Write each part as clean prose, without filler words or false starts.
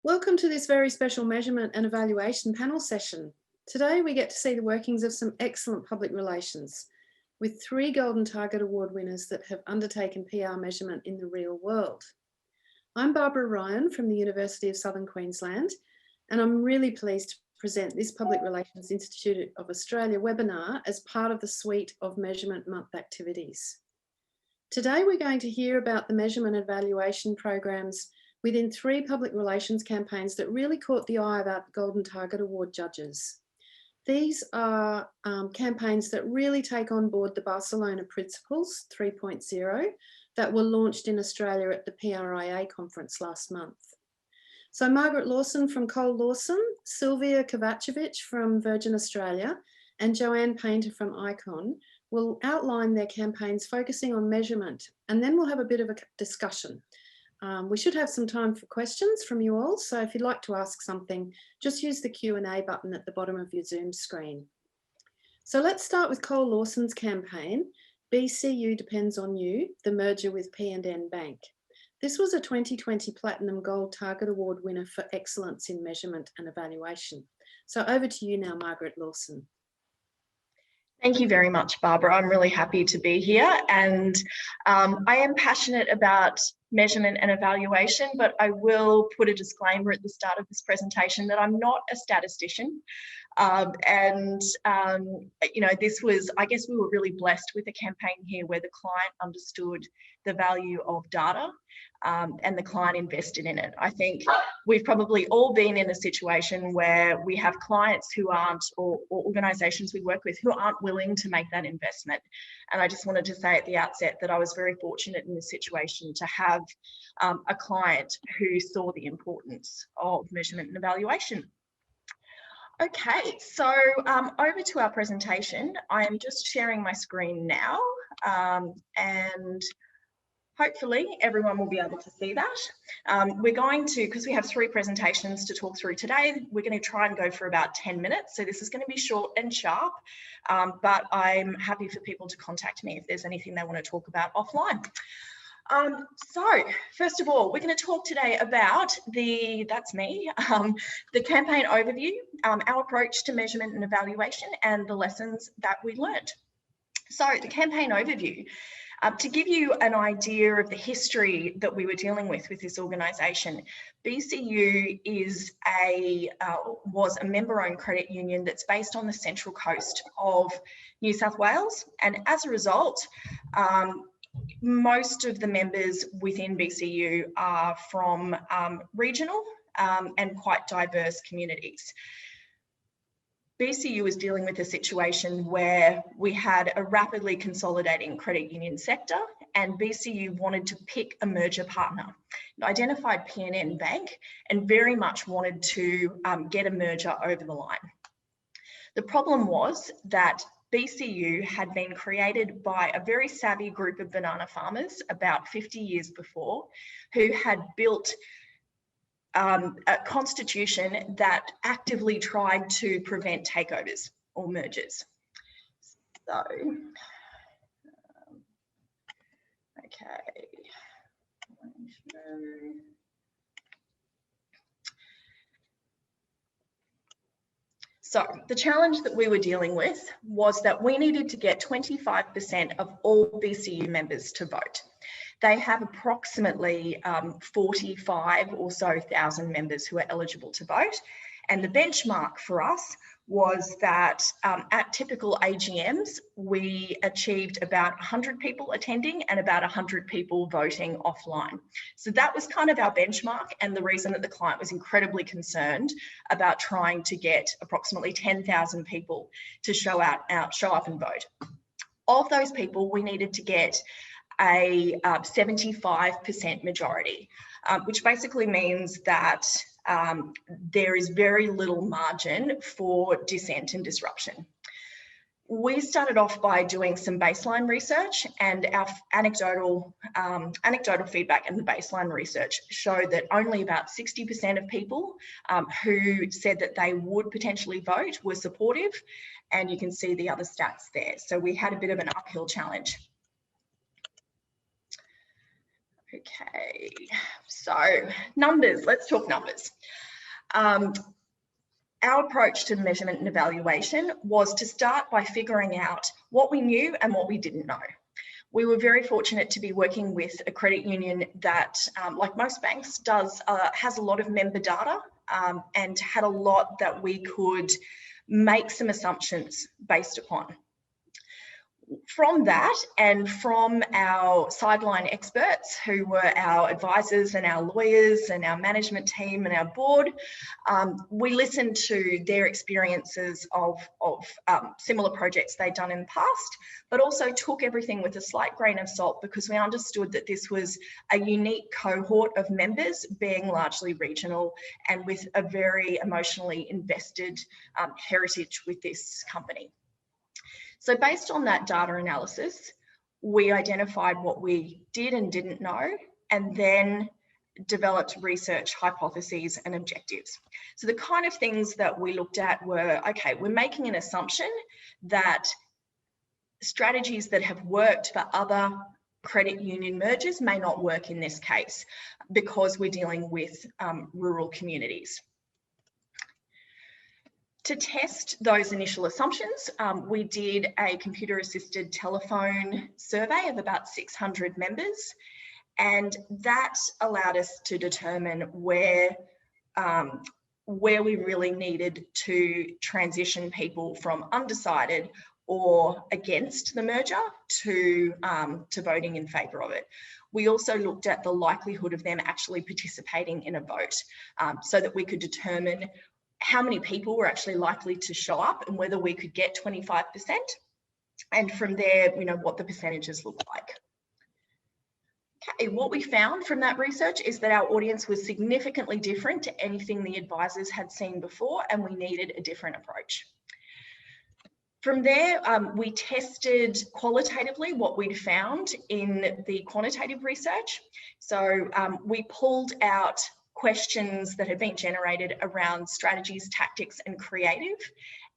Welcome to this very special measurement and evaluation panel session. Today we get to see the workings of some excellent public relations with 3 Golden Target Award winners that have undertaken PR measurement in the real world. I'm Barbara Ryan from the University of Southern Queensland, and I'm really pleased to present this Public Relations Institute of Australia webinar as part of the suite of Measurement Month activities. Today we're going to hear about the measurement and evaluation programs within 3 public relations campaigns that really caught the eye of our Golden Target Award judges. These are campaigns that really take on board the Barcelona Principles 3.0 that were launched in Australia at the PRIA conference last month. So Margaret Lawson from Cole Lawson, Sylvia Kovacevic from Virgin Australia, and Joanne Painter from Icon will outline their campaigns focusing on measurement, and then we'll have a bit of a discussion. We should have some time for questions from you all, so if you'd like to ask something, just use the Q&A button at the bottom of your Zoom screen. So let's start with Cole Lawson's campaign, BCU Depends on You, the merger with P&N Bank. This was a 2020 Platinum Gold Target Award winner for excellence in measurement and evaluation. So over to you now, Margaret Lawson. Thank you very much, Barbara. I'm really happy to be here, and I am passionate about measurement and evaluation, but I will put a disclaimer at the start of this presentation that I'm not a statistician. You know, this was, I guess we were really blessed with a campaign here where the client understood the value of data and the client invested in it. I think we've probably all been in a situation where we have clients who aren't, or organisations we work with who aren't willing to make that investment. And I just wanted to say at the outset that I was very fortunate in this situation to have a client who saw the importance of measurement and evaluation. Okay, so over to our presentation. I am just sharing my screen now, and hopefully everyone will be able to see that. We're going to, because we have 3 presentations to talk through today, we're going to try and go for about 10 minutes. So this is going to be short and sharp, but I'm happy for people to contact me if there's anything they want to talk about offline. So first of all, we're going to talk today about the campaign overview, our approach to measurement and evaluation, and the lessons that we learned. So the campaign overview, to give you an idea of the history that we were dealing with this organisation, BCU is was a member-owned credit union that's based on the central coast of New South Wales, and as a result, most of the members within BCU are from regional and quite diverse communities. BCU is dealing with a situation where we had a rapidly consolidating credit union sector, and BCU wanted to pick a merger partner. It identified P&N Bank and very much wanted to get a merger over the line. The problem was that BCU had been created by a very savvy group of banana farmers about 50 years before, who had built a constitution that actively tried to prevent takeovers or mergers. So, okay. So the challenge that we were dealing with was that we needed to get 25% of all BCU members to vote. They have approximately 45 or so thousand members who are eligible to vote. And the benchmark for us was that at typical AGMs, we achieved about 100 people attending and about 100 people voting offline. So that was kind of our benchmark, and the reason that the client was incredibly concerned about trying to get approximately 10,000 people to show up and vote. Of those people, we needed to get a 75% majority, which basically means that there is very little margin for dissent and disruption. We started off by doing some baseline research, and our anecdotal feedback and the baseline research showed that only about 60% of people who said that they would potentially vote were supportive, and you can see the other stats there. So we had a bit of an uphill challenge. Okay, so numbers, let's talk numbers. Our approach to measurement and evaluation was to start by figuring out what we knew and what we didn't know. We were very fortunate to be working with a credit union that, like most banks, has a lot of member data and had a lot that we could make some assumptions based upon. From that, and from our sideline experts who were our advisors and our lawyers and our management team and our board, we listened to their experiences of similar projects they'd done in the past, but also took everything with a slight grain of salt because we understood that this was a unique cohort of members, being largely regional and with a very emotionally invested heritage with this company. So based on that data analysis, we identified what we did and didn't know, and then developed research hypotheses and objectives. So the kind of things that we looked at were, okay, we're making an assumption that strategies that have worked for other credit union mergers may not work in this case because we're dealing with rural communities. To test those initial assumptions, we did a computer-assisted telephone survey of about 600 members, and that allowed us to determine where we really needed to transition people from undecided or against the merger to voting in favour of it. We also looked at the likelihood of them actually participating in a vote so that we could determine how many people were actually likely to show up and whether we could get 25%. And from there, what the percentages look like. Okay, what we found from that research is that our audience was significantly different to anything the advisors had seen before, and we needed a different approach. From there, we tested qualitatively what we'd found in the quantitative research. So we pulled out questions that had been generated around strategies, tactics, and creative,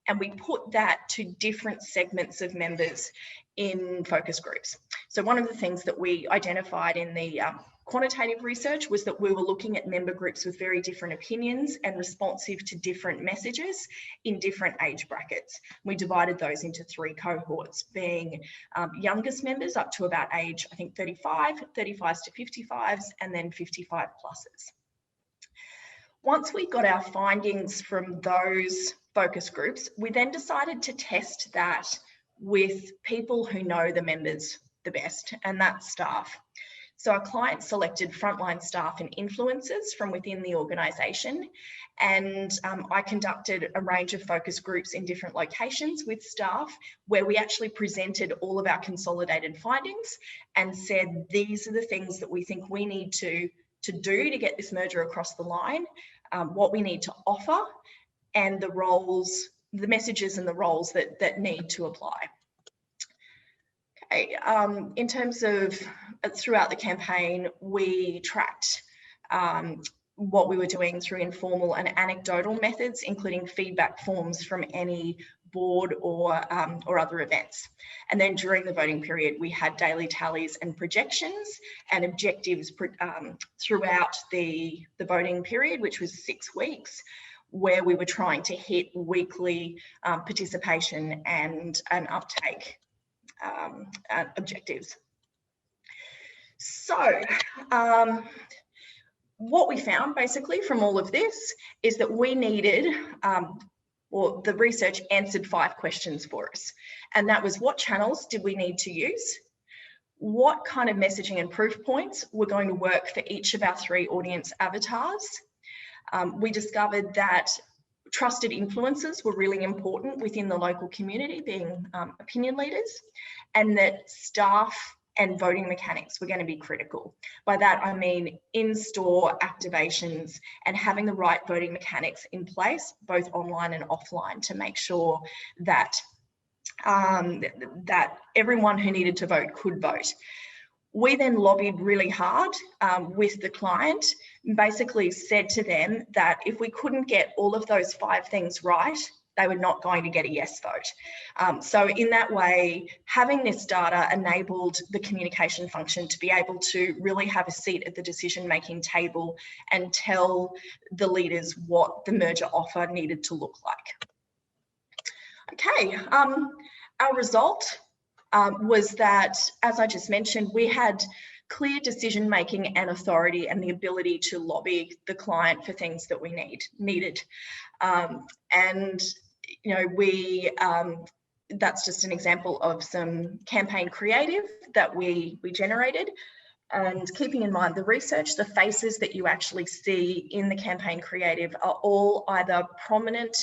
and we put that to different segments of members in focus groups. So one of the things that we identified in the quantitative research was that we were looking at member groups with very different opinions and responsive to different messages in different age brackets. We divided those into 3 cohorts, being youngest members up to about age, I think 35, 35s to 55s, and then 55 pluses. Once we got our findings from those focus groups, we then decided to test that with people who know the members the best, and that's staff. So our clients selected frontline staff and influencers from within the organisation, and I conducted a range of focus groups in different locations with staff where we actually presented all of our consolidated findings and said, these are the things that we think we need to do to get this merger across the line, what we need to offer, and the roles, the messages and the roles that need to apply. Okay, in terms of throughout the campaign, we tracked what we were doing through informal and anecdotal methods, including feedback forms from any board or other events. And then during the voting period, we had daily tallies and projections and objectives throughout the voting period, which was 6 weeks, where we were trying to hit weekly participation and uptake objectives. So what we found basically from all of this is that we needed, or the research answered 5 questions for us. And that was, what channels did we need to use? What kind of messaging and proof points were going to work for each of our 3 audience avatars? We discovered that trusted influencers were really important within the local community, being opinion leaders, and that staff and voting mechanics were going to be critical. By that, I mean in-store activations and having the right voting mechanics in place, both online and offline, to make sure that, that everyone who needed to vote could vote. We then lobbied really hard with the client, basically said to them that if we couldn't get all of those 5 things right they were not going to get a yes vote. So in that way, having this data enabled the communication function to be able to really have a seat at the decision-making table and tell the leaders what the merger offer needed to look like. Okay, our result was that, as I just mentioned, we had clear decision-making and authority and the ability to lobby the client for things that we needed. And, you know, that's just an example of some campaign creative that we generated. And keeping in mind the research, the faces that you actually see in the campaign creative are all either prominent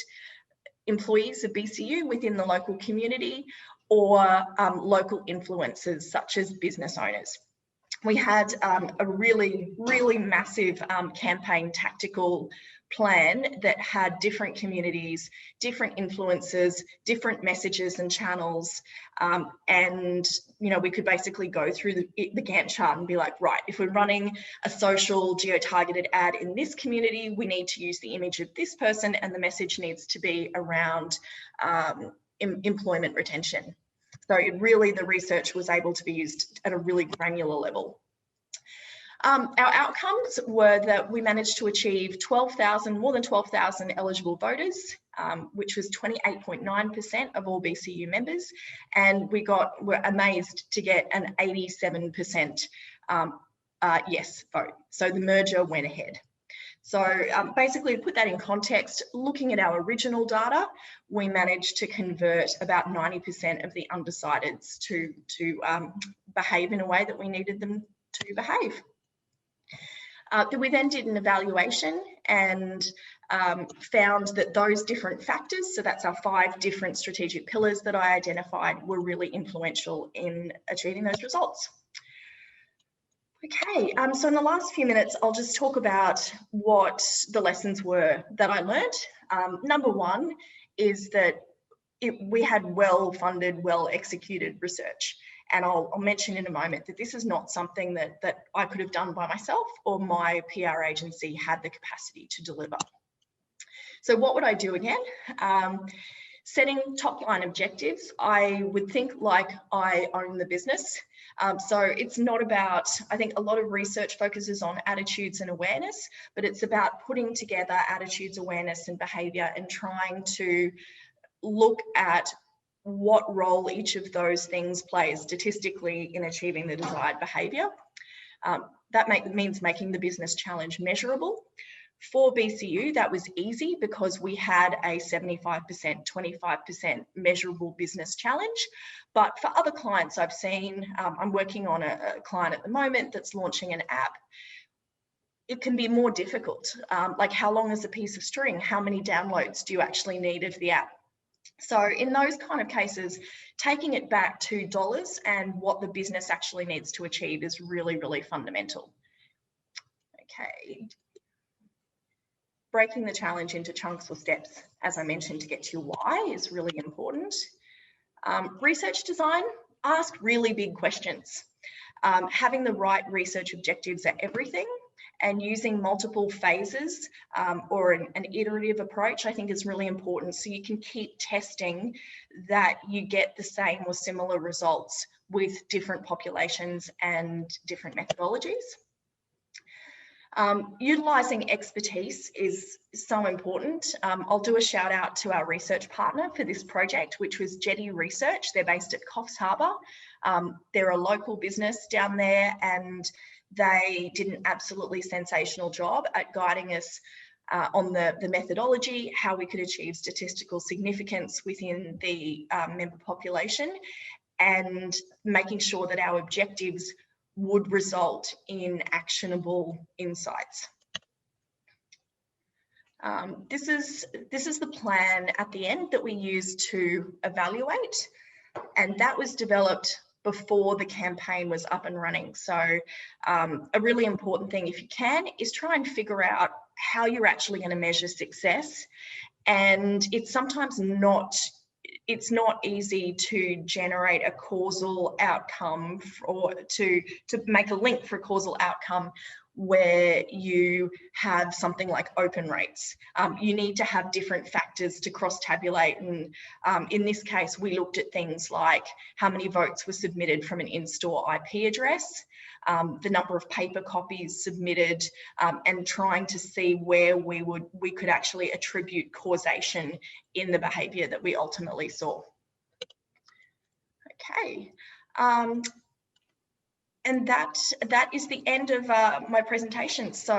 employees of BCU within the local community or local influencers such as business owners. We had a really, really massive campaign tactical plan that had different communities, different influencers, different messages and channels. And, you know, we could basically go through the Gantt chart and be like, right, if we're running a social geo-targeted ad in this community, we need to use the image of this person and the message needs to be around employment retention. So really the research was able to be used at a really granular level. Our outcomes were that we managed to achieve more than 12,000 eligible voters, which was 28.9% of all BCU members. And we're amazed to get an 87% yes vote. So the merger went ahead. So basically, to put that in context, looking at our original data, we managed to convert about 90% of the undecideds to behave in a way that we needed them to behave. We then did an evaluation and found that those different factors, so that's our 5 different strategic pillars that I identified, were really influential in achieving those results. Okay, so in the last few minutes, I'll just talk about what the lessons were that I learned. Number 1 is that we had well-funded, well-executed research. And I'll mention in a moment that this is not something that I could have done by myself or my PR agency had the capacity to deliver. So what would I do again? Setting top-line objectives, I would think like I own the business. So it's not about, I think a lot of research focuses on attitudes and awareness, but it's about putting together attitudes, awareness, and behaviour and trying to look at what role each of those things plays statistically in achieving the desired behaviour. That means making the business challenge measurable. For BCU, that was easy because we had a 75%, 25% measurable business challenge. But for other clients I've seen, I'm working on a client at the moment that's launching an app. It can be more difficult. Like, how long is a piece of string? How many downloads do you actually need of the app? So in those kind of cases, taking it back to dollars and what the business actually needs to achieve is really, really fundamental. Okay. Breaking the challenge into chunks or steps, as I mentioned, to get to your why is really important. Research design, ask really big questions. Having the right research objectives are everything, and using multiple phases or an iterative approach, I think, is really important. So you can keep testing that you get the same or similar results with different populations and different methodologies. Utilising expertise is so important. I'll do a shout out to our research partner for this project, which was Jetty Research. They're based at Coffs Harbour. They're a local business down there, and they did an absolutely sensational job at guiding us on the methodology, how we could achieve statistical significance within the member population, and making sure that our objectives would result in actionable insights. This is the plan at the end that we used to evaluate, and that was developed before the campaign was up and running. So a really important thing, if you can, is try and figure out how you're actually going to measure success. And it's sometimes not easy to generate a causal outcome or to make a link for a causal outcome where you have something like open rates. You need to have different factors to cross-tabulate, and in this case, we looked at things like how many votes were submitted from an in-store IP address, the number of paper copies submitted, and trying to see where we could actually attribute causation in the behaviour that we ultimately saw. Okay. And that is the end of my presentation. So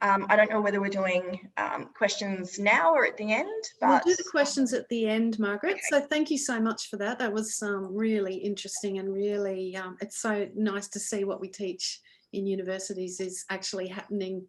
I don't know whether we're doing questions now or at the end. But we'll do the questions at the end, Margaret. Okay. So thank you so much for that. That was really interesting, and really it's so nice to see what we teach in universities is actually happening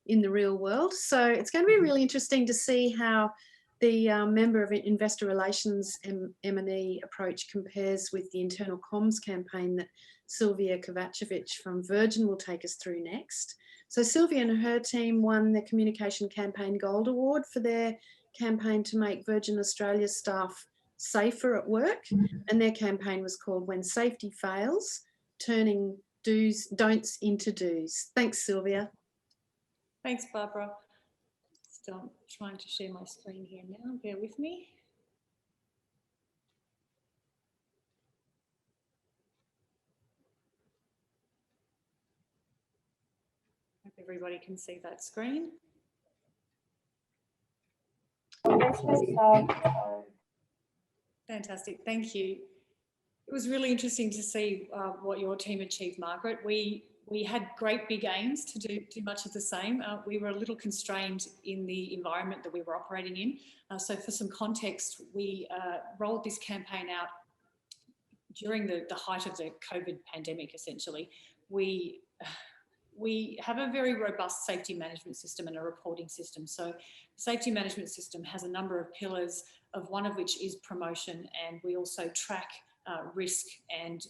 in the real world. So it's going to be really interesting to see how the member of investor relations M&E approach compares with the internal comms campaign that Sylvia Kovacevic from Virgin will take us through next. So Sylvia and her team won the Communication Campaign Gold Award for their campaign to make Virgin Australia staff safer at work. And their campaign was called When Safety Fails, Turning Don'ts into Do's. Thanks, Sylvia. Thanks, Barbara. Still trying to share my screen here now. Bear with me. Hope everybody can see that screen. Fantastic, thank you. It was really interesting to see what your team achieved, Margaret. We had great big aims to do much of the same. We were a little constrained in the environment that we were operating in. So for some context, we rolled this campaign out during the height of the COVID pandemic, essentially. We have a very robust safety management system and a reporting system. So the safety management system has a number of pillars, of one of which is promotion, and we also track risk and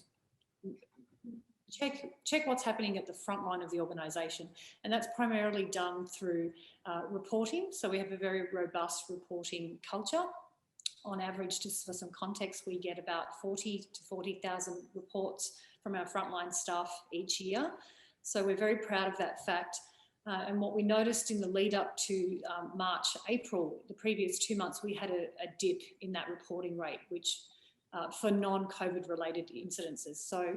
check what's happening at the front line of the organisation, and that's primarily done through reporting. So we have a very robust reporting culture. On average, just for some context, we get about 40 to 40,000 reports from our frontline staff each year. So we're very proud of that fact. And what we noticed in the lead up to March, April, the previous 2 months, we had a dip in that reporting rate, which for non-COVID related incidences. So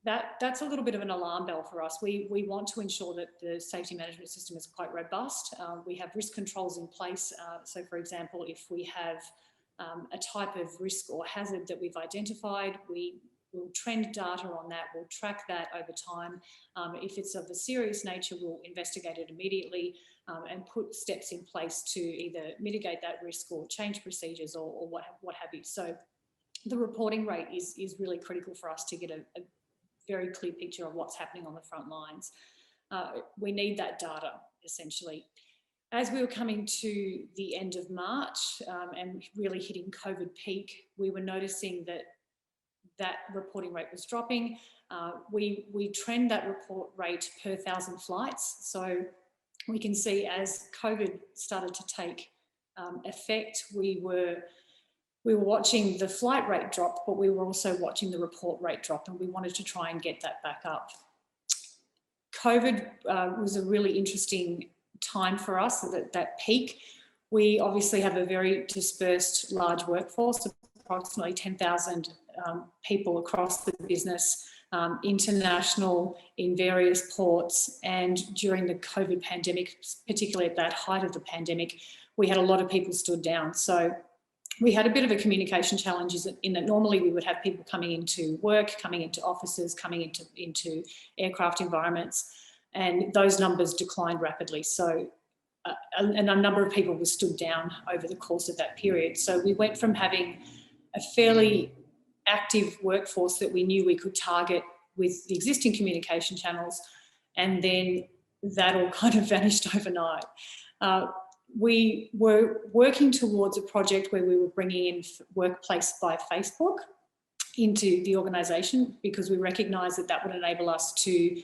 that's a little bit of an alarm bell for us. We want to ensure that the safety management system is quite robust. We have risk controls in place. So for example, if we have a type of risk or hazard that we've identified, we will trend data on that, we'll track that over time. If it's of a serious nature, we'll investigate it immediately and put steps in place to either mitigate that risk or change procedures or what have you. So the reporting rate is really critical for us to get a very clear picture of what's happening on the front lines. We need that data, essentially. As we were coming to the end of March and really hitting COVID peak, we were noticing that reporting rate was dropping. We trend that report rate per 1,000 flights. So we can see as COVID started to take effect, we were watching the flight rate drop, but we were also watching the report rate drop, and we wanted to try and get that back up. COVID was a really interesting time for us, that peak. We obviously have a very dispersed large workforce, approximately 10,000 people across the business, international in various ports, and during the COVID pandemic, particularly at that height of the pandemic, we had a lot of people stood down. So we had a bit of a communication challenge in that normally we would have people coming into work, coming into offices, coming into aircraft environments, and those numbers declined rapidly. So and a number of people were stood down over the course of that period. So we went from having a fairly active workforce that we knew we could target with the existing communication channels, and then that all kind of vanished overnight. We were working towards a project where we were bringing in Workplace by Facebook into the organisation, because we recognised that would enable us to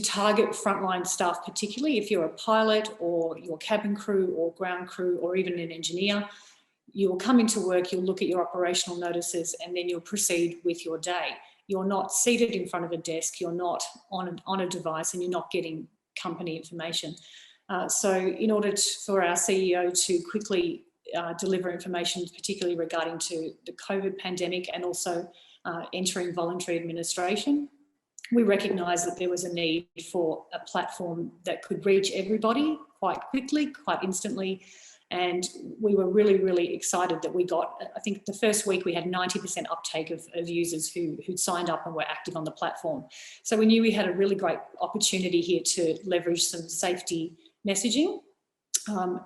target frontline staff, particularly if you're a pilot or your cabin crew or ground crew or even an engineer. You'll come into work, you'll look at your operational notices, and then you'll proceed with your day. You're not seated in front of a desk, you're not on a device, and you're not getting company information. So in order for our CEO to quickly deliver information, particularly regarding to the COVID pandemic and also entering voluntary administration, we recognised that there was a need for a platform that could reach everybody quite quickly, quite instantly. And we were really, really excited that we got, I think the first week we had 90% uptake of users who'd signed up and were active on the platform. So we knew we had a really great opportunity here to leverage some safety messaging.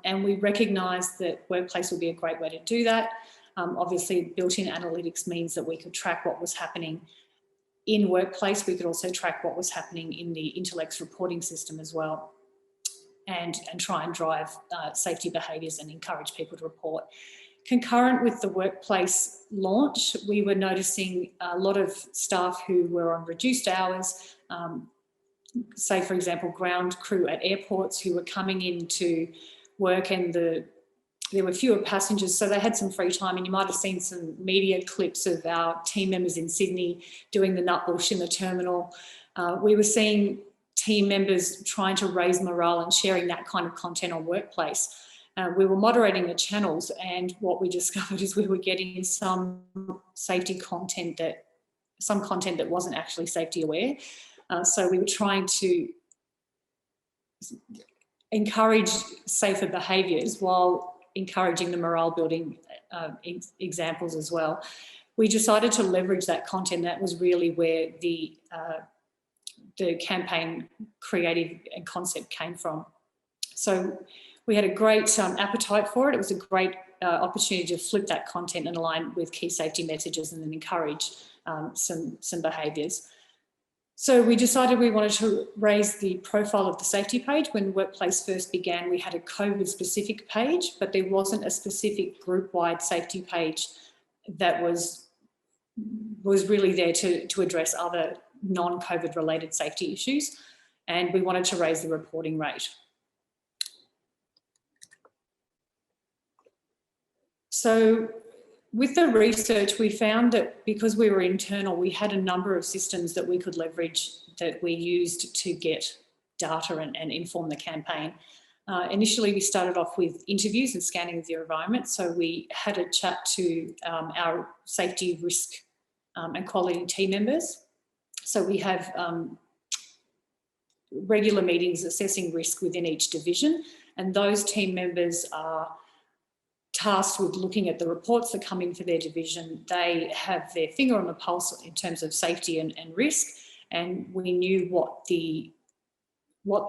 And we recognised that Workplace would be a great way to do that. Obviously, built-in analytics means that we could track what was happening in Workplace. We could also track what was happening in the Intellect's reporting system as well, and try and drive safety behaviours and encourage people to report. Concurrent with the Workplace launch, we were noticing a lot of staff who were on reduced hours, say for example ground crew at airports who were coming into work, and there were fewer passengers, so they had some free time. And you might have seen some media clips of our team members in Sydney doing the nutbush in the terminal. We were seeing team members trying to raise morale and sharing that kind of content on Workplace. We were moderating the channels, and what we discovered is we were getting some safety content that wasn't actually safety aware. So we were trying to encourage safer behaviours while encouraging the morale building examples as well. We decided to leverage that content. That was really where the campaign creative and concept came from. So we had a great appetite for it. It was a great opportunity to flip that content and align with key safety messages and then encourage some behaviours. So we decided we wanted to raise the profile of the safety page. When Workplace first began, we had a COVID specific page, but there wasn't a specific group-wide safety page that was really there to address other non-COVID related safety issues. And we wanted to raise the reporting rate. So with the research, we found that because we were internal, we had a number of systems that we could leverage that we used to get data and inform the campaign. Initially, we started off with interviews and scanning of the environment. So we had a chat to our safety, risk and quality team members. So we have regular meetings assessing risk within each division, and those team members are tasked with looking at the reports that come in for their division. They have their finger on the pulse in terms of safety and risk, and we knew what the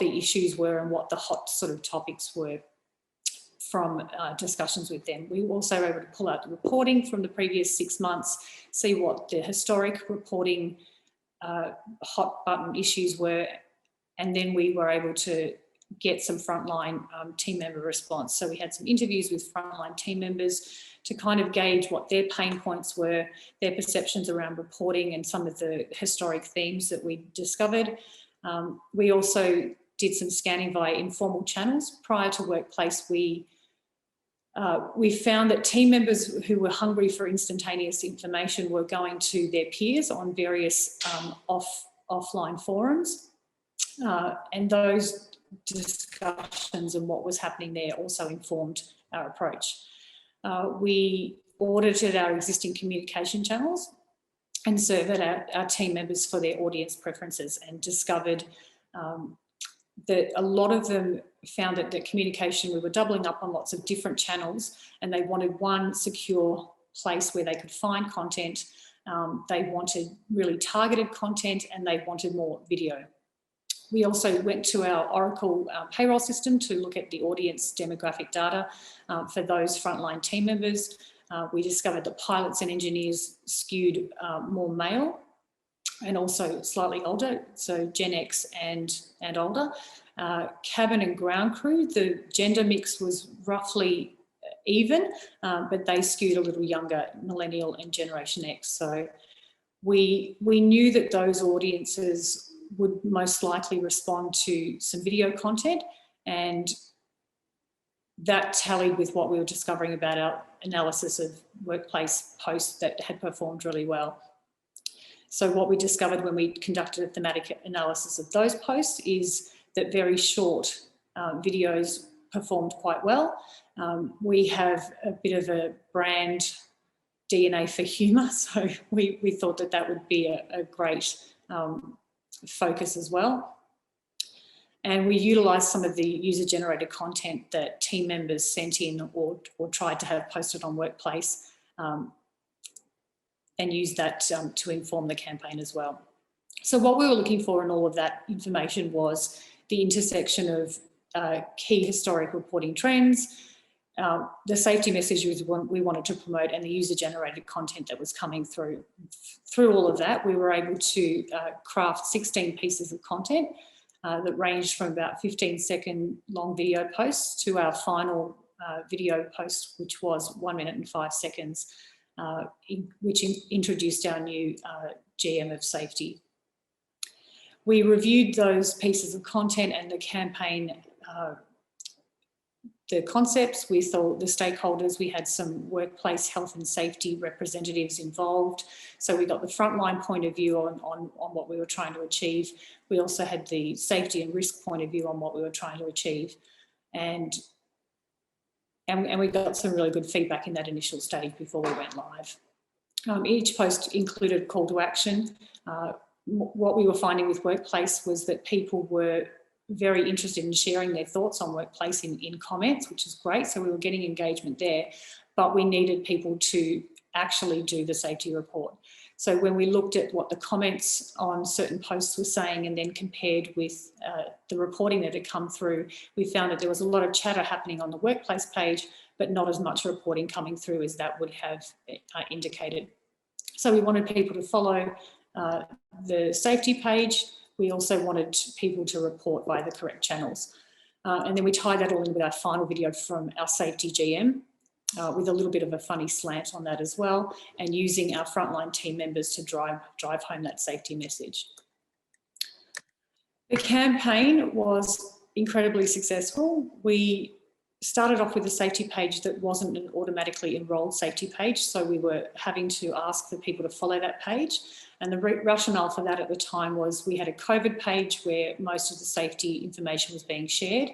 issues were and what the hot sort of topics were from discussions with them. We were also able to pull out the reporting from the previous 6 months, see what the historic reporting hot button issues were, and then we were able to get some frontline team member response. So we had some interviews with frontline team members to kind of gauge what their pain points were, their perceptions around reporting and some of the historic themes that we discovered. We also did some scanning via informal channels. Prior to Workplace, we found that team members who were hungry for instantaneous information were going to their peers on various offline forums, and those discussions and what was happening there also informed our approach. We audited our existing communication channels and surveyed our team members for their audience preferences, and discovered that a lot of them found that communication, we were doubling up on lots of different channels, and they wanted one secure place where they could find content. They wanted really targeted content, and they wanted more video. We also went to our Oracle payroll system to look at the audience demographic data for those frontline team members. We discovered that pilots and engineers skewed more male and also slightly older, so Gen X and older. Cabin and ground crew, the gender mix was roughly even, but they skewed a little younger, millennial and Generation X. So we knew that those audiences would most likely respond to some video content, and that tallied with what we were discovering about our analysis of Workplace posts that had performed really well. So what we discovered when we conducted a thematic analysis of those posts is that very short videos performed quite well. We have a bit of a brand DNA for humour, so we thought that that would be a great focus as well. And we utilised some of the user-generated content that team members sent in or tried to have posted on Workplace, and used that to inform the campaign as well. So what we were looking for in all of that information was the intersection of key historic reporting trends, the safety messages we wanted to promote, and the user-generated content that was coming through. Through all of that, we were able to craft 16 pieces of content that ranged from about 15-second long video posts to our final video post, which was 1 minute and 5 seconds, which introduced our new GM of safety. We reviewed those pieces of content and the campaign, the concepts. We thought the stakeholders, we had some workplace health and safety representatives involved. So we got the frontline point of view on what we were trying to achieve. We also had the safety and risk point of view on what we were trying to achieve. And we got some really good feedback in that initial stage before we went live. Each post included call to action. What we were finding with Workplace was that people were very interested in sharing their thoughts on Workplace in comments, which is great. So we were getting engagement there, but we needed people to actually do the safety report. So when we looked at what the comments on certain posts were saying and then compared with the reporting that had come through, we found that there was a lot of chatter happening on the Workplace page, but not as much reporting coming through as that would have indicated. So we wanted people to follow the safety page. We also wanted people to report via the correct channels. And then we tied that all in with our final video from our safety GM, with a little bit of a funny slant on that as well, and using our frontline team members to drive home that safety message. The campaign was incredibly successful. We started off with a safety page that wasn't an automatically enrolled safety page, so we were having to ask for people to follow that page. And the rationale for that at the time was we had a COVID page where most of the safety information was being shared.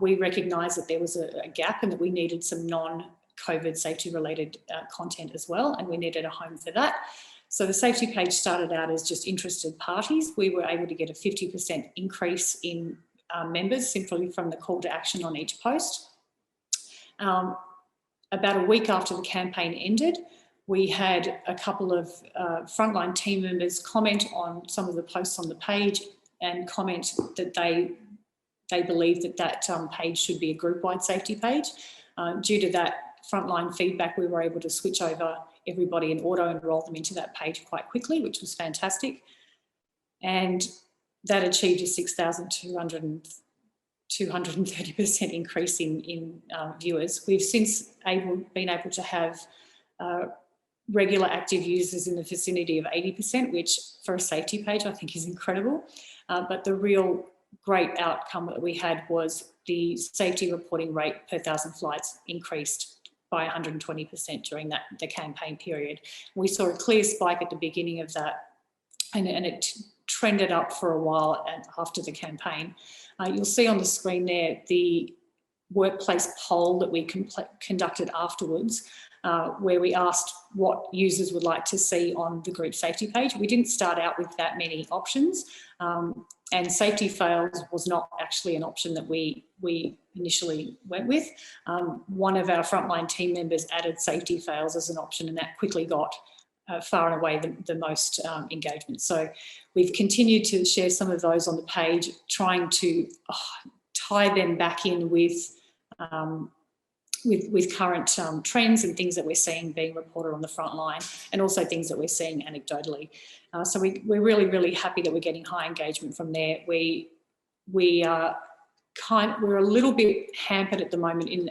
We recognised that there was a gap and that we needed some non-COVID safety related content as well, and we needed a home for that. So the safety page started out as just interested parties. We were able to get a 50% increase in members simply from the call to action on each post. About a week after the campaign ended, we had a couple of frontline team members comment on some of the posts on the page and comment that they believe that page should be a group-wide safety page. Due to that frontline feedback, we were able to switch over everybody and auto-enroll them into that page quite quickly, which was fantastic. And that achieved a 230% increase in viewers. We've since been able to have regular active users in the vicinity of 80%, which for a safety page I think is incredible. But the real great outcome that we had was the safety reporting rate per 1,000 flights increased by 120% during the campaign period. We saw a clear spike at the beginning of that, and it trended up for a while after the campaign. You'll see on the screen there the Workplace poll that we conducted afterwards, where we asked what users would like to see on the group safety page. We didn't start out with that many options, and safety fails was not actually an option that we initially went with. One of our frontline team members added safety fails as an option, and that quickly got far and away the most engagement. So we've continued to share some of those on the page, trying to tie them back in with current trends and things that we're seeing being reported on the front line, and also things that we're seeing anecdotally. So we're really, really happy that we're getting high engagement from there. We're a little bit hampered at the moment in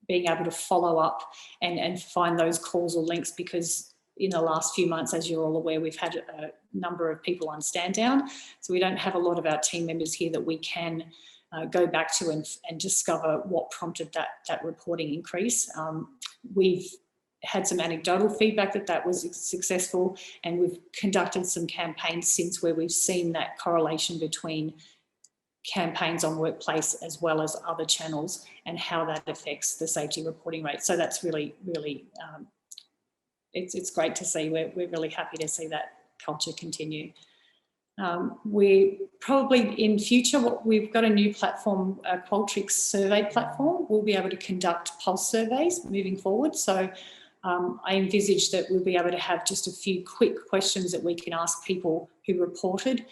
being able to follow up and find those calls or links, because in the last few months, as you're all aware, we've had a number of people on stand down. So we don't have a lot of our team members here that we can go back to and discover what prompted that reporting increase. We've had some anecdotal feedback that was successful, and we've conducted some campaigns since where we've seen that correlation between campaigns on workplace as well as other channels and how that affects the safety reporting rate. So that's really, really, it's great to see. We're really happy to see that culture continue. We probably in future, we've got a new platform, a Qualtrics survey platform. We'll be able to conduct pulse surveys moving forward. So I envisage that we'll be able to have just a few quick questions that we can ask people who reported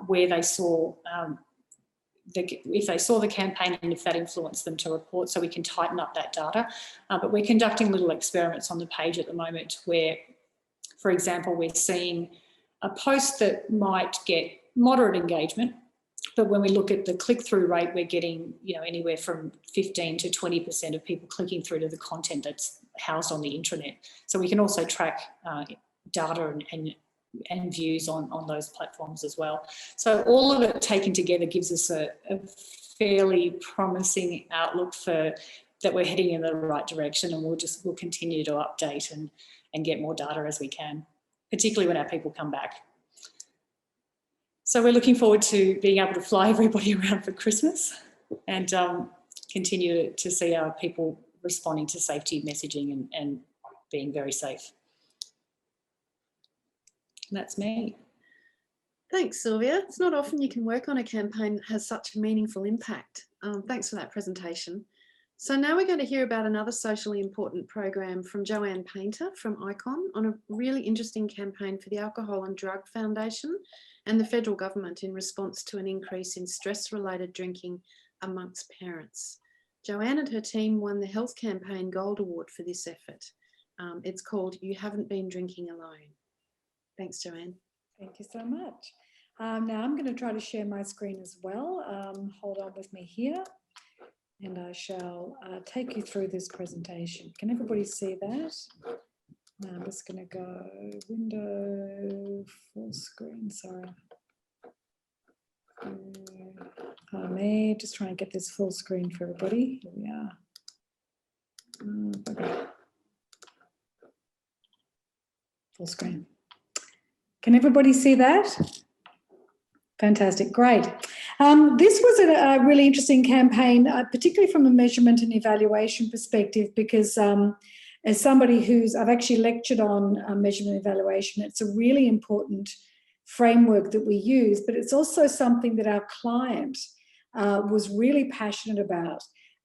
where they saw if they saw the campaign and if that influenced them to report, so we can tighten up that data. But we're conducting little experiments on the page at the moment where, for example, we're seeing a post that might get moderate engagement, but when we look at the click-through rate, we're getting, you know, anywhere from 15 to 20% of people clicking through to the content that's housed on the intranet. So we can also track data and views on those platforms as well. So all of it taken together gives us a fairly promising outlook for that we're heading in the right direction, and we'll continue to update and get more data as we can, particularly when our people come back. So we're looking forward to being able to fly everybody around for Christmas and continue to see our people responding to safety messaging and being very safe. And that's me. Thanks, Sylvia. It's not often you can work on a campaign that has such a meaningful impact. Thanks for that presentation. So now we're going to hear about another socially important program from Joanne Painter from ICON on a really interesting campaign for the Alcohol and Drug Foundation and the federal government in response to an increase in stress-related drinking amongst parents. Joanne and her team won the Health Campaign Gold Award for this effort. It's called You Haven't Been Drinking Alone. Thanks, Joanne. Thank you so much. Now I'm going to try to share my screen as well. Hold on with me here, and I shall take you through this presentation. Can everybody see that? I'm just going to go window full screen. Sorry. Me just trying to get this full screen for everybody. Here we are. Okay. Full screen. Can everybody see that? Fantastic, great. This was a really interesting campaign, particularly from a measurement and evaluation perspective, because as somebody I've actually lectured on measurement and evaluation, it's a really important framework that we use, but it's also something that our client was really passionate about.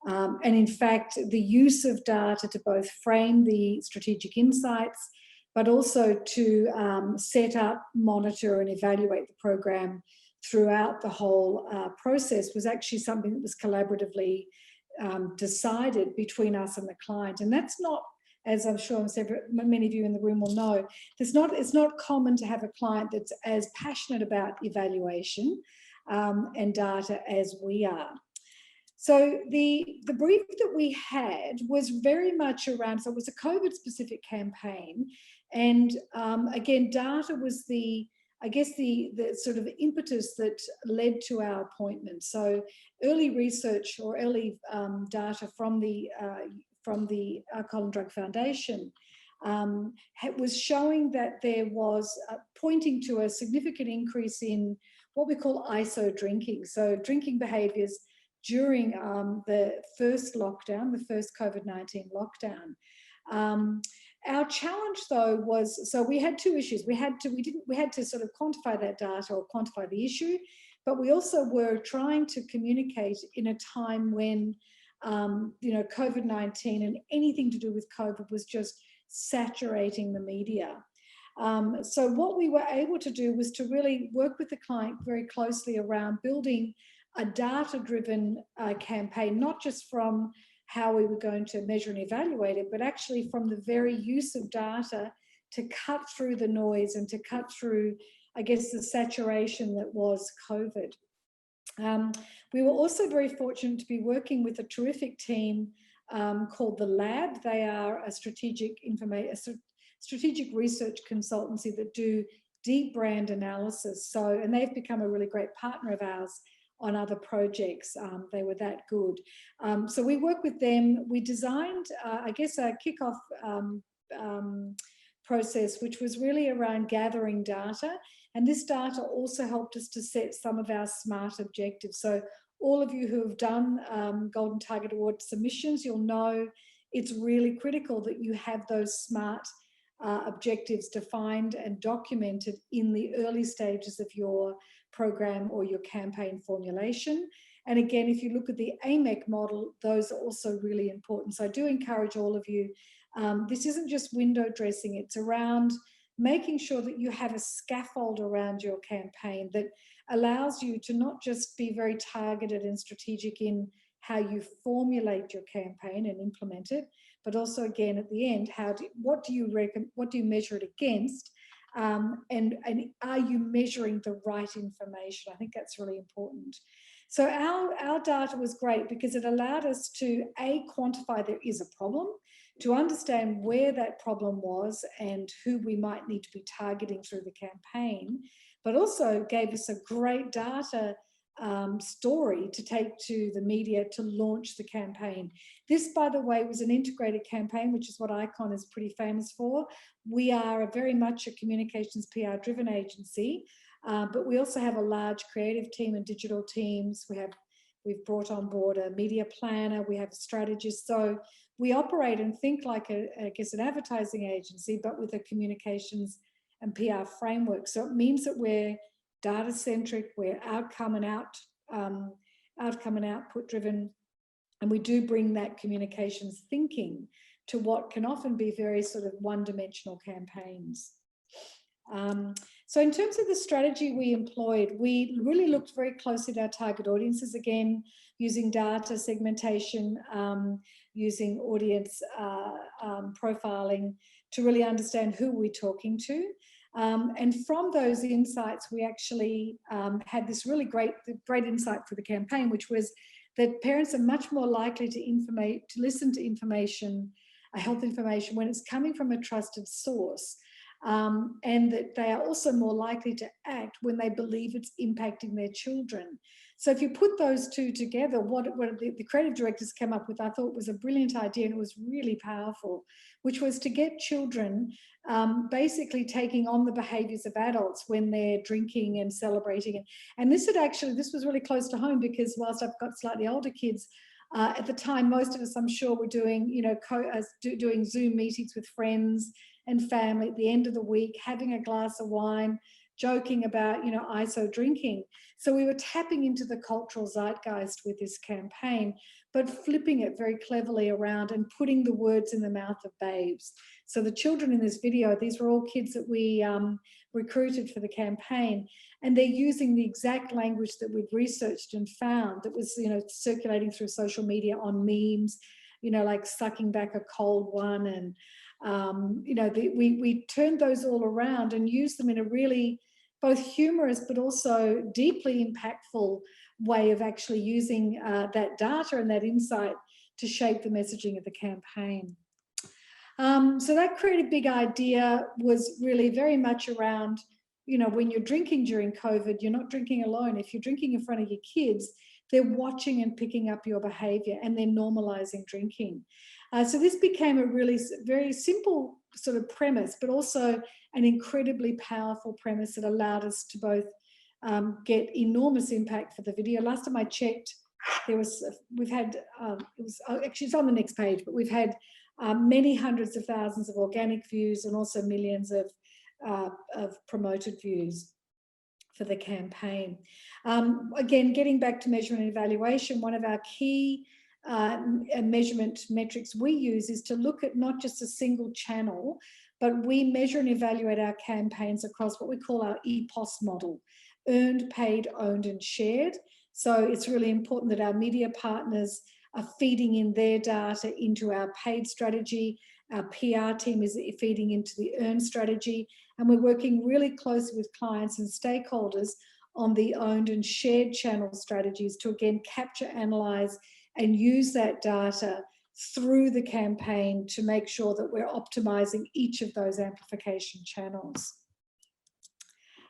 And in fact, the use of data to both frame the strategic insights, but also to set up, monitor and evaluate the program throughout the whole process was actually something that was collaboratively decided between us and the client. And that's not, as I'm sure many of you in the room will know, it's not common to have a client that's as passionate about evaluation and data as we are. So the brief that we had was very much around, so it was a COVID specific campaign. And again, data was the sort of impetus that led to our appointment. So early research or early data from the Alcohol and Drug Foundation was showing that there was pointing to a significant increase in what we call ISO drinking. So drinking behaviours during the first lockdown, the first COVID-19 lockdown. Our challenge though was, so we had two issues. We had to sort of quantify that data or quantify the issue, but we also were trying to communicate in a time when COVID-19 and anything to do with COVID was just saturating the media. So what we were able to do was to really work with the client very closely around building a data-driven campaign, not just from how we were going to measure and evaluate it, but actually from the very use of data to cut through the noise and to cut through, I guess, the saturation that was COVID. We were also very fortunate to be working with a terrific team called The Lab. They are a strategic research consultancy that do deep brand analysis. So, and they've become a really great partner of ours on other projects. They were that good. So we worked with them. We designed, I guess, a kickoff process, which was really around gathering data. And this data also helped us to set some of our SMART objectives. So all of you who have done Golden Target Award submissions, you'll know it's really critical that you have those SMART objectives defined and documented in the early stages of your program or your campaign formulation. And again, if you look at the AMEC model, those are also really important. So I do encourage all of you, this isn't just window dressing, it's around making sure that you have a scaffold around your campaign that allows you to not just be very targeted and strategic in how you formulate your campaign and implement it, but also again at the end, what do you measure it against, and are you measuring the right information? I think that's really important. So our data was great because it allowed us to quantify there is a problem, to understand where that problem was and who we might need to be targeting through the campaign, but also gave us a great data story to take to the media to launch the campaign. This, by the way, was an integrated campaign, which is what ICON is pretty famous for. We are very much a communications PR driven agency, but we also have a large creative team and digital teams. We've brought on board a media planner, we have a strategist. So we operate and think like an advertising agency, but with a communications and PR framework. So it means that we're data centric, we're outcome and output driven, and we do bring that communications thinking to what can often be very sort of one-dimensional campaigns. So in terms of the strategy we employed, we really looked very closely at our target audiences, again, using data segmentation, using audience profiling to really understand who we're talking to. And from those insights, we actually had this really great insight for the campaign, which was that parents are much more likely to listen to information, health information, when it's coming from a trusted source. And that they are also more likely to act when they believe it's impacting their children. So if you put those two together, what the creative directors came up with, I thought was a brilliant idea, and it was really powerful, which was to get children basically taking on the behaviours of adults when they're drinking and celebrating. And this was really close to home, because whilst I've got slightly older kids, at the time, most of us, I'm sure, were doing, doing Zoom meetings with friends and family at the end of the week, having a glass of wine, joking about, ISO drinking. So we were tapping into the cultural zeitgeist with this campaign, but flipping it very cleverly around and putting the words in the mouth of babes. So the children in this video, these were all kids that we recruited for the campaign, and they're using the exact language that we'd researched and found that was, circulating through social media on memes, like sucking back a cold one. And, we turned those all around and used them in a really both humorous but also deeply impactful way of actually using that data and that insight to shape the messaging of the campaign. So that creative big idea was really very much around, when you're drinking during COVID, you're not drinking alone. If you're drinking in front of your kids, they're watching and picking up your behaviour, and they're normalising drinking. So this became a really very simple sort of premise, but also an incredibly powerful premise that allowed us to both get enormous impact for the video. Last time I checked, it's on the next page, but we've had many hundreds of thousands of organic views and also millions of promoted views for the campaign. Again, getting back to measurement and evaluation, one of our key measurement metrics we use is to look at not just a single channel, but we measure and evaluate our campaigns across what we call our EPOS model: earned, paid, owned, and shared. So it's really important that our media partners are feeding in their data into our paid strategy. Our PR team is feeding into the earned strategy, and we're working really closely with clients and stakeholders on the owned and shared channel strategies to again capture, analyze, and use that data through the campaign to make sure that we're optimizing each of those amplification channels.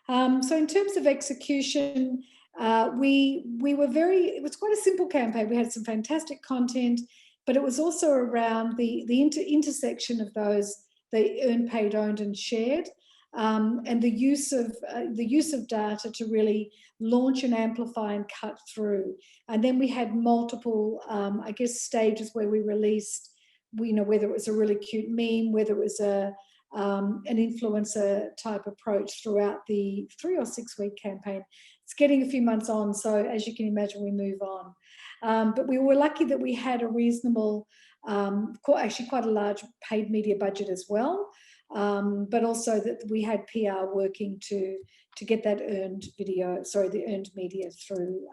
So in terms of execution, it was quite a simple campaign. We had some fantastic content, but it was also around the intersection of those the earned, paid, owned and shared, and the use of data to really launch and amplify and cut through. And then we had multiple, I guess, stages where we released, whether it was a really cute meme, whether it was an influencer type approach throughout the 3 or 6 week campaign. It's getting a few months on, so as you can imagine, we move on. But we were lucky that we had a reasonable, actually quite a large paid media budget as well, but also that we had PR working to get that earned media through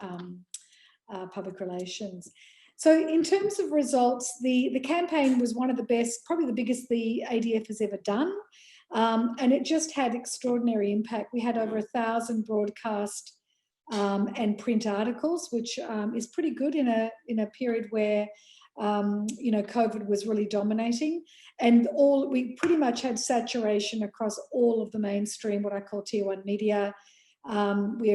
public relations. So in terms of results, the campaign was one of the best, probably the biggest the ADF has ever done. And it just had extraordinary impact. We had over 1,000 broadcast and print articles, which is pretty good in a period where COVID was really dominating, and we pretty much had saturation across all of the mainstream, what I call tier 1 media. We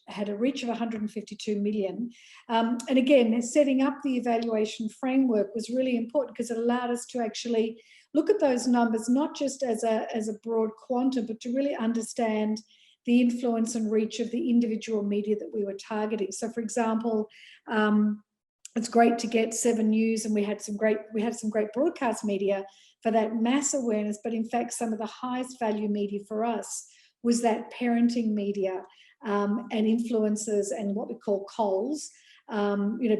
had a reach of 152 million. And again, setting up the evaluation framework was really important because it allowed us to actually look at those numbers, not just as a broad quantum, but to really understand the influence and reach of the individual media that we were targeting. So, for example, it's great to get 7 News, and we had some great broadcast media for that mass awareness. But in fact, some of the highest value media for us was that parenting media and influencers and what we call calls,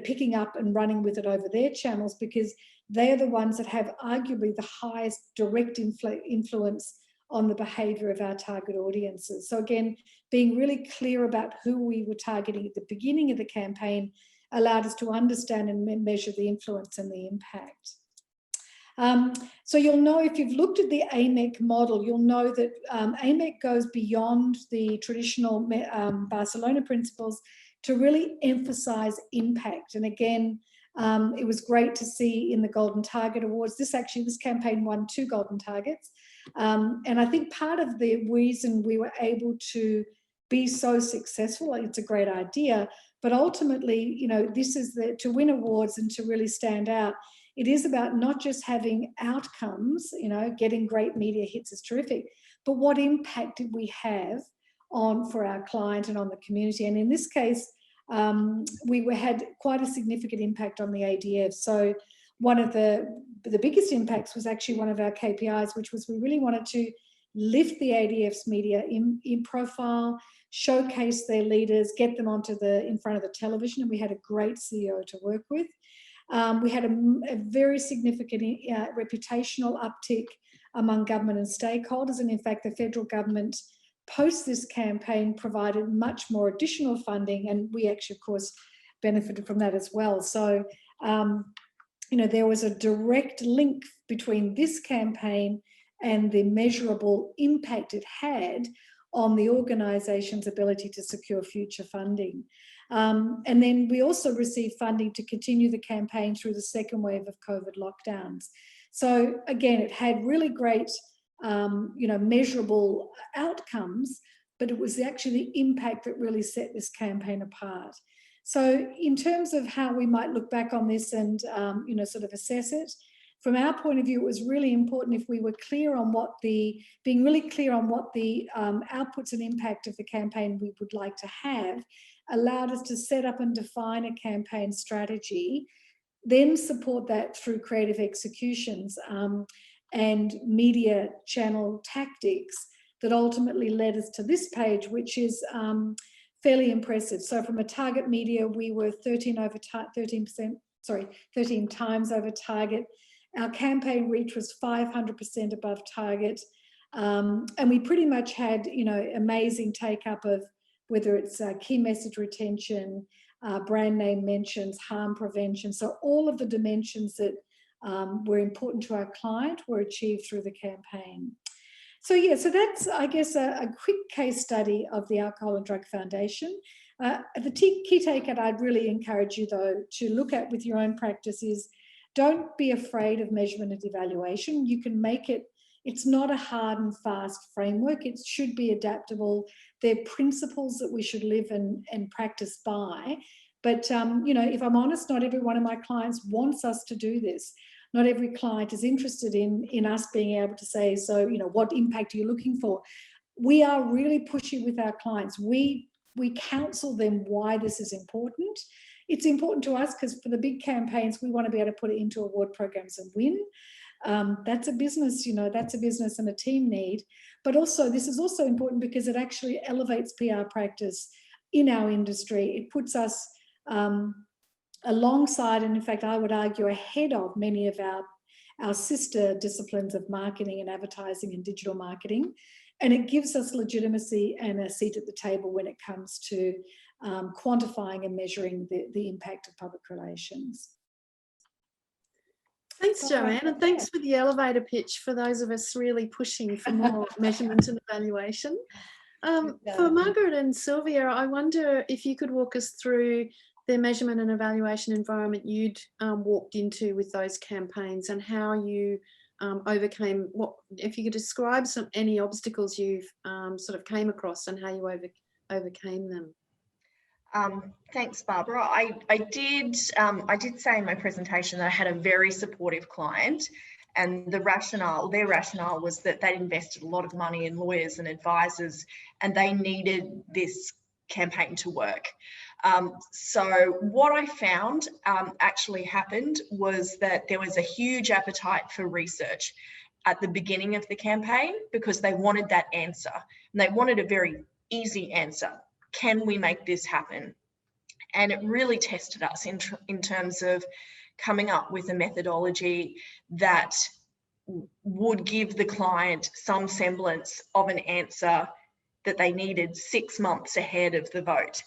picking up and running with it over their channels, because they are the ones that have arguably the highest direct influence on the behaviour of our target audiences. So again, being really clear about who we were targeting at the beginning of the campaign allowed us to understand and measure the influence and the impact. So you'll know, if you've looked at the AMEC model, you'll know that AMEC goes beyond the traditional Barcelona principles to really emphasize impact. And again, it was great to see in the Golden Target Awards, this campaign won 2 Golden Targets. And I think part of the reason we were able to be so successful, it's a great idea, but ultimately, this is to win awards and to really stand out. It is about not just having outcomes, getting great media hits is terrific, but what impact did we have for our client and on the community? And in this case, we had quite a significant impact on the ADF. So one of the biggest impacts was actually one of our KPIs, which was we really wanted to lift the ADF's media in profile, showcase their leaders, get them in front of the television, and we had a great CEO to work with. We had a very significant reputational uptick among government and stakeholders, and in fact, the federal government, post this campaign, provided much more additional funding, and we actually, of course, benefited from that as well. So, there was a direct link between this campaign and the measurable impact it had on the organisation's ability to secure future funding. And then we also received funding to continue the campaign through the second wave of COVID lockdowns. So again, it had really great, measurable outcomes, but it was actually the impact that really set this campaign apart. So in terms of how we might look back on this and, sort of assess it, from our point of view, it was really important if we were clear on being really clear on what the outputs and impact of the campaign we would like to have, allowed us to set up and define a campaign strategy, then support that through creative executions and media channel tactics that ultimately led us to this page, which is fairly impressive. So from a target media, we were 13 times over target. Our campaign reach was 500% above target. And we pretty much had, amazing take-up of whether it's key message retention, brand name mentions, harm prevention. So all of the dimensions that were important to our client were achieved through the campaign. So that's, I guess, a quick case study of the Alcohol and Drug Foundation. The key takeout I'd really encourage you, though, to look at with your own practice is don't be afraid of measurement and evaluation. You can make it, it's not a hard and fast framework. It should be adaptable. They're principles that we should live and practice by. But, if I'm honest, not every one of my clients wants us to do this. not every client is interested in us being able to say, so, you know, what impact are you looking for? We are really pushy with our clients. We counsel them why this is important. It's important to us because for the big campaigns, we want to be able to put it into award programs and win. That's a business, you know, that's a business and a team need. But also, this is also important because it actually elevates PR practice in our industry. It puts us alongside, and in fact, I would argue ahead of many of our sister disciplines of marketing and advertising and digital marketing. And it gives us legitimacy and a seat at the table when it comes to quantifying and measuring the impact of public relations. Thanks, Joanne, and thanks for the elevator pitch for those of us really pushing for more measurement and evaluation. For Margaret and Sylvia, I wonder if you could walk us through the measurement and evaluation environment you'd walked into with those campaigns and how you overcame, if you could describe any obstacles you've sort of came across and how you overcame them. Thanks, Barbara. I did say in my presentation that I had a very supportive client, and their rationale was that they'd invested a lot of money in lawyers and advisors, and they needed this campaign to work. So what I found actually happened was that there was a huge appetite for research at the beginning of the campaign because they wanted that answer, and they wanted a very easy answer. Can we make this happen? And it really tested us in terms of coming up with a methodology that would give the client some semblance of an answer that they needed 6 months ahead of the vote.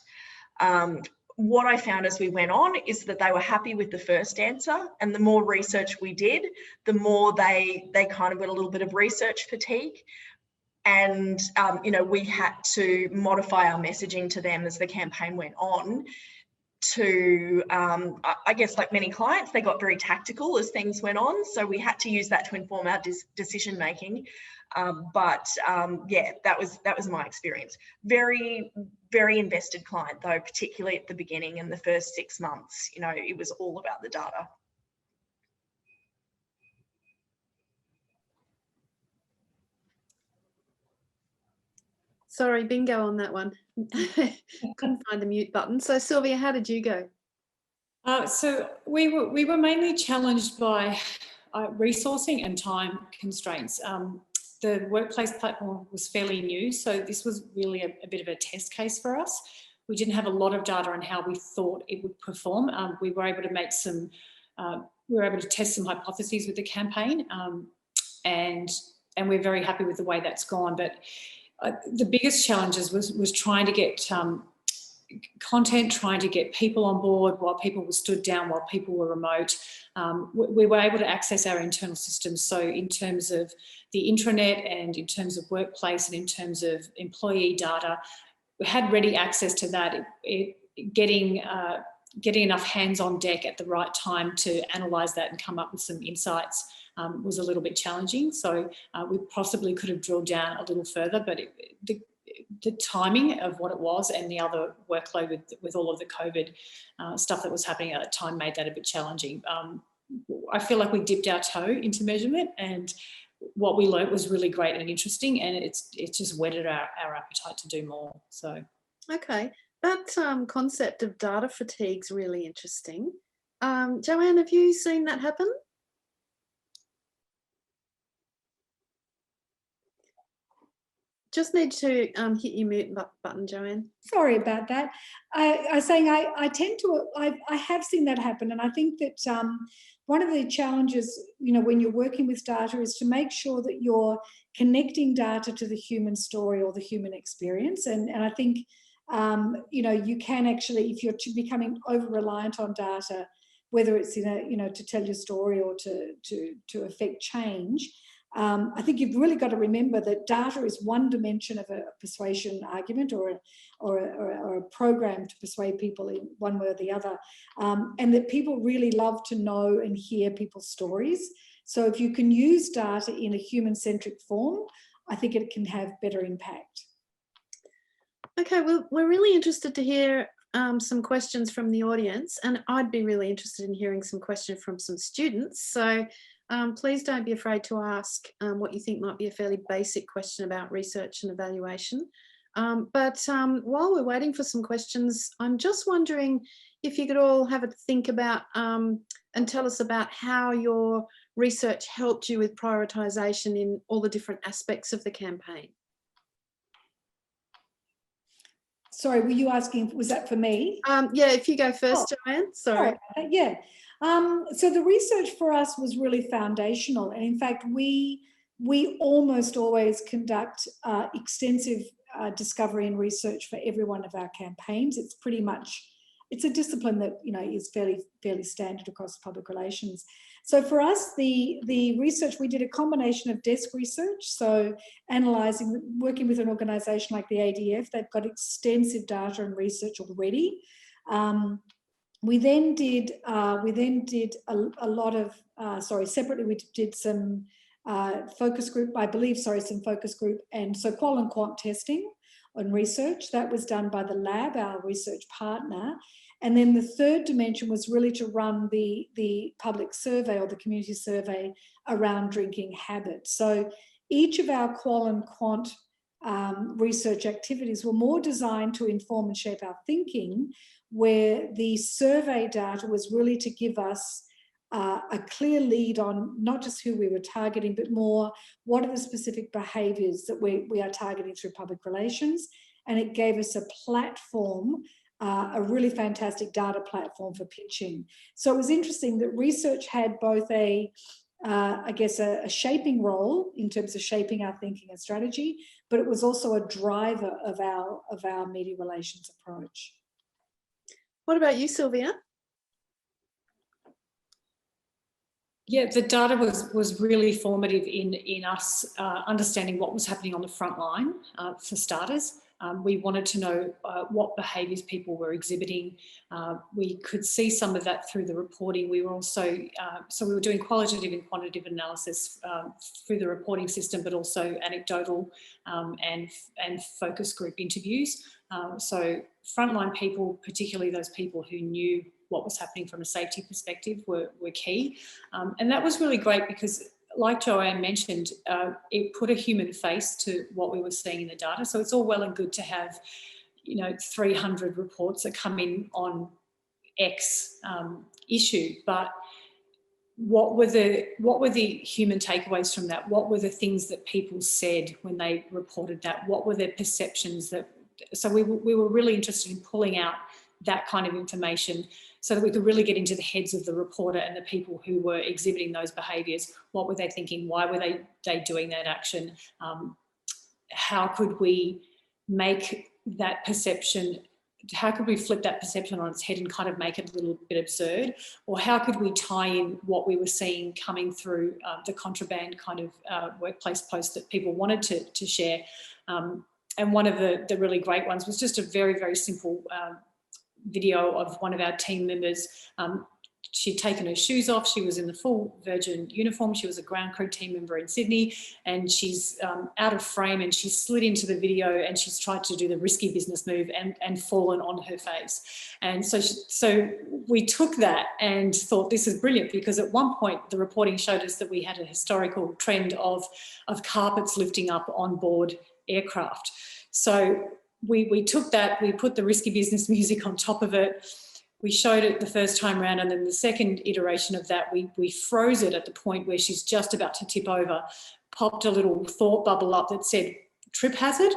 What I found as we went on is that they were happy with the first answer, and the more research we did, the more they kind of got a little bit of research fatigue. And, you know, we had to modify our messaging to them as the campaign went on to, I guess, like many clients, they got very tactical as things went on. So we had to use that to inform our decision making. Yeah, that was my experience. Very, very invested client though, particularly at the beginning and the first 6 months, you know, it was all about the data. Sorry, bingo on that one. Couldn't find the mute button. So Sylvia, how did you go? So we were mainly challenged by resourcing and time constraints. The workplace platform was fairly new, so this was really a bit of a test case for us. We didn't have a lot of data on how we thought it would perform. We were able to make some, we were able to test some hypotheses with the campaign, and we're very happy with the way that's gone. But the biggest challenges was trying to get content, trying to get people on board while people were stood down, while people were remote. We were able to access our internal systems. So in terms of the intranet and in terms of workplace and in terms of employee data, we had ready access to that. Getting enough hands on deck at the right time to analyse that and come up with some insights was a little bit challenging. So we possibly could have drilled down a little further, but the timing of what it was and the other workload with all of the COVID stuff that was happening at the time made that a bit challenging. I feel like we dipped our toe into measurement, and what we learnt was really great and interesting, and it's just whetted our appetite to do more. So, okay, that concept of data fatigue is really interesting. Joanne, have you seen that happen? Just need to hit your mute button, Joanne. Sorry about that. I was saying I have seen that happen, and I think that one of the challenges, you know, when you're working with data is to make sure that you're connecting data to the human story or the human experience. And I think, you know, you can actually, if you're becoming over-reliant on data, whether it's to tell your story or to affect change, I think you've really got to remember that data is one dimension of a persuasion argument or a program to persuade people in one way or the other, and that people really love to know and hear people's stories. So if you can use data in a human-centric form, I think it can have better impact. Okay, well, we're really interested to hear some questions from the audience, and I'd be really interested in hearing some questions from some students. So please don't be afraid to ask what you think might be a fairly basic question about research and evaluation. But while we're waiting for some questions, I'm just wondering if you could all have a think about and tell us about how your research helped you with prioritisation in all the different aspects of the campaign. Sorry, were you asking, was that for me? Yeah, if you go first, Joanne. Sorry. Yeah. So the research for us was really foundational. And in fact, we almost always conduct extensive discovery and research for every one of our campaigns. It's pretty much, it's a discipline that, you know, is fairly standard across public relations. So for us, the research, we did a combination of desk research, so analysing, working with an organisation like the ADF, they've got extensive data and research already. We then did a lot of, separately we did some focus group, some focus group, and so qual and quant testing on research. That was done by the lab, our research partner. And then the third dimension was really to run the public survey or the community survey around drinking habits. So each of our qual and quant research activities were more designed to inform and shape our thinking, where the survey data was really to give us a clear lead on not just who we were targeting, but more what are the specific behaviours that we are targeting through public relations. And it gave us a platform, a really fantastic data platform for pitching. So it was interesting that research had both a shaping role in terms of shaping our thinking and strategy, but it was also a driver of our media relations approach. What about you, Sylvia? Yeah, the data was really formative in us understanding what was happening on the front line, for starters. We wanted to know what behaviours people were exhibiting. We could see some of that through the reporting. We were also, so we were doing qualitative and quantitative analysis through the reporting system, but also anecdotal and focus group interviews. So frontline people, particularly those people who knew what was happening from a safety perspective, were key. And that was really great because, like Joanne mentioned, it put a human face to what we were seeing in the data. So it's all well and good to have, 300 reports that come in on X issue, but what were the human takeaways from that? What were the things that people said when they reported that? What were their perceptions? So we were really interested in pulling out that kind of information so that we could really get into the heads of the reporter and the people who were exhibiting those behaviours. What were they thinking? Why were they doing that action? How could we make that perception, how could we flip that perception on its head and kind of make it a little bit absurd? Or how could we tie in what we were seeing coming through the contraband kind of workplace posts that people wanted to share? And one of the really great ones was just a very, very simple video of one of our team members. She'd taken her shoes off. She was in the full Virgin uniform. She was a ground crew team member in Sydney, and she's out of frame, and she slid into the video and she's tried to do the risky business move and fallen on her face. And so we took that and thought, this is brilliant, because at one point the reporting showed us that we had a historical trend of carpets lifting up on board aircraft. So we took that, we put the risky business music on top of it. We showed it the first time around, and then the second iteration of that, we froze it at the point where she's just about to tip over, popped a little thought bubble up that said, trip hazard, ?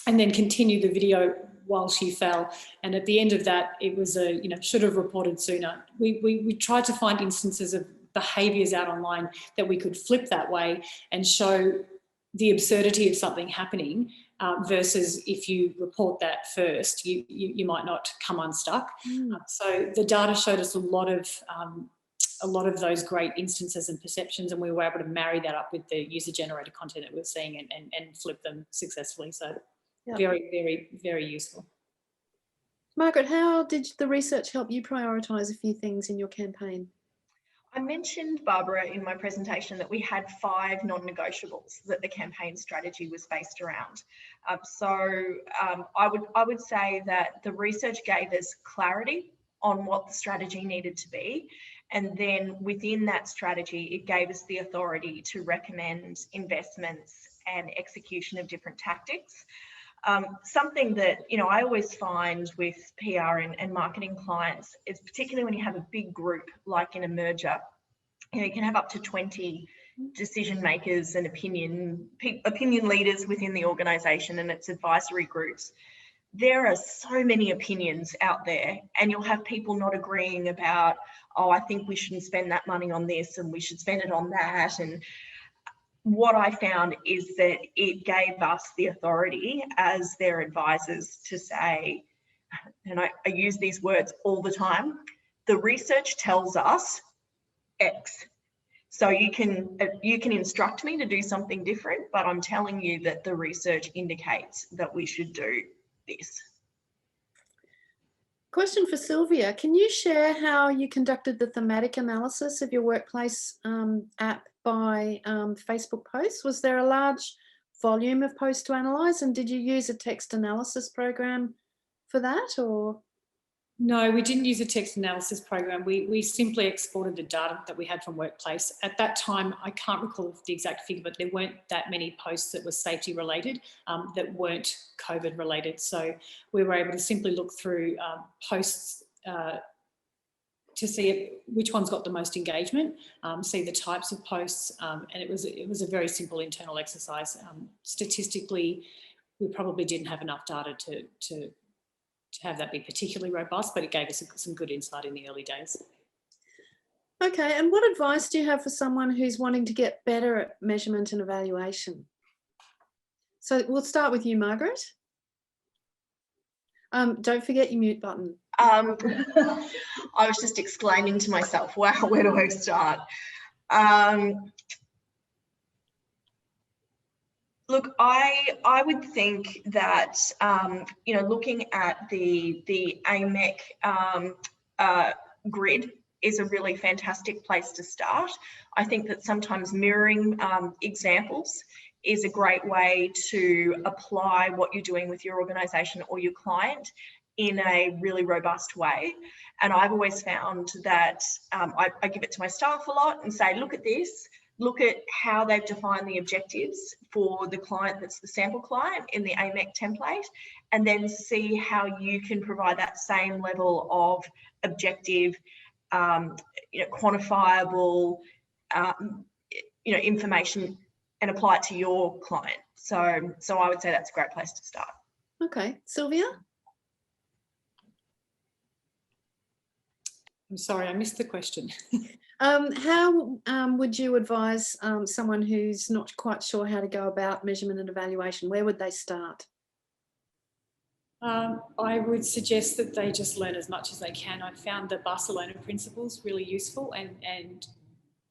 And then continued the video while she fell. And at the end of that, it was should have reported sooner. We tried to find instances of behaviours out online that we could flip that way and show the absurdity of something happening, versus if you report that first, you might not come unstuck. So the data showed us a lot of those great instances and perceptions, and we were able to marry that up with the user-generated content that we're seeing and flip them successfully. So very, very, very useful. Margaret, how did the research help you prioritise a few things in your campaign? I mentioned, Barbara, in my presentation that we had 5 non-negotiables that the campaign strategy was based around. I would say that the research gave us clarity on what the strategy needed to be. And then within that strategy, it gave us the authority to recommend investments and execution of different tactics. Something that, you know, I always find with PR and marketing clients is, particularly when you have a big group like in a merger, you know, you can have up to 20 decision makers and opinion leaders within the organisation and its advisory groups. There are so many opinions out there, and you'll have people not agreeing about, oh, I think we shouldn't spend that money on this and we should spend it on that. And what I found is that it gave us the authority as their advisors to say, and I use these words all the time, the research tells us X. So you can instruct me to do something different, but I'm telling you that the research indicates that we should do this. Question for Sylvia. Can you share how you conducted the thematic analysis of your workplace app by Facebook posts? Was there a large volume of posts to analyse, and did you use a text analysis program for that, or? No, we didn't use a text analysis program. We simply exported the data that we had from Workplace. At that time, I can't recall the exact figure, but there weren't that many posts that were safety related that weren't COVID related. So we were able to simply look through posts to see which ones got the most engagement, see the types of posts, and it was a very simple internal exercise. Statistically, we probably didn't have enough data to have that be particularly robust, but it gave us some good insight in the early days. Okay, and what advice do you have for someone who's wanting to get better at measurement and evaluation? So we'll start with you, Margaret. Don't forget your mute button. I was just exclaiming to myself, wow, where do I start? Look, I would think that, you know, looking at the AMEC grid is a really fantastic place to start. I think that sometimes mirroring examples is a great way to apply what you're doing with your organisation or your client in a really robust way. And I've always found that I give it to my staff a lot and say, look at this. Look at how they've defined the objectives for the client that's the sample client in the AMEC template, and then see how you can provide that same level of objective, you know, quantifiable, you know, information and apply it to your client. So I would say that's a great place to start. Okay, Sylvia? I'm sorry, I missed the question. How would you advise someone who's not quite sure how to go about measurement and evaluation? Where would they start? I would suggest that they just learn as much as they can. I found the Barcelona principles really useful, and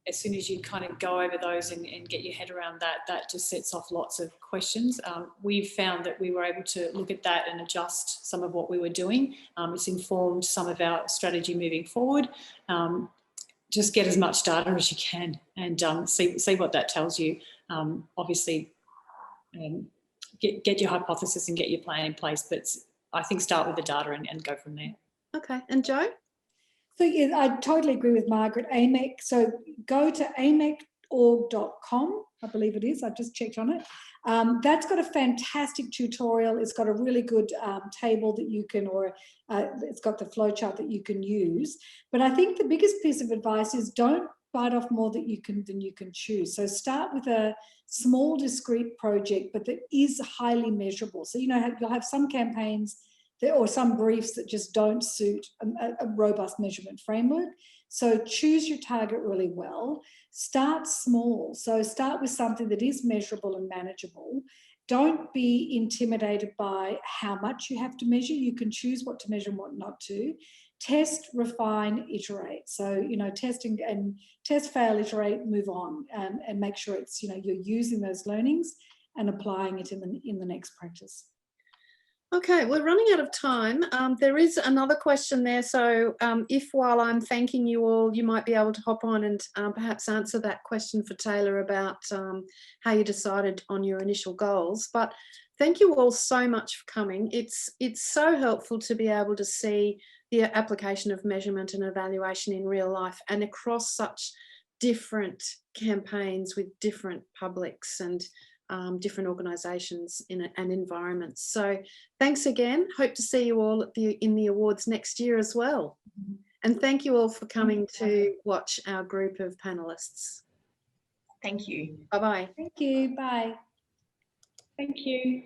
as soon as you kind of go over those and get your head around that, that just sets off lots of questions. We've found that we were able to look at that and adjust some of what we were doing. It's informed some of our strategy moving forward. Just get as much data as you can and see what that tells you. Obviously, get your hypothesis and get your plan in place, but I think start with the data and go from there. Okay, and Jo? So yeah, I totally agree with Margaret. AMEC, so go to amec.org.com, I believe it is, I've just checked on it. That's got a fantastic tutorial. It's got a really good table that you can, or it's got the flowchart that you can use. But I think the biggest piece of advice is don't bite off more than you can chew. So start with a small discrete project, but that is highly measurable. So, you know, you'll have some campaigns or some briefs that just don't suit a robust measurement framework. So choose your target really well. Start small. So start with something that is measurable and manageable. Don't be intimidated by how much you have to measure. You can choose what to measure and what not to. Test, refine, iterate. So, you know, testing and test, fail, iterate, move on, and make sure it's, you know, you're using those learnings and applying it in the next practice. Okay, we're running out of time. There is another question there. So if while I'm thanking you all, you might be able to hop on and perhaps answer that question for Taylor about how you decided on your initial goals. But thank you all so much for coming. It's so helpful to be able to see the application of measurement and evaluation in real life and across such different campaigns with different publics and different organisations and environments. So thanks again. Hope to see you all in the awards next year as well. And thank you all for coming to watch our group of panellists. Thank you. Bye-bye. Thank you. Bye. Thank you.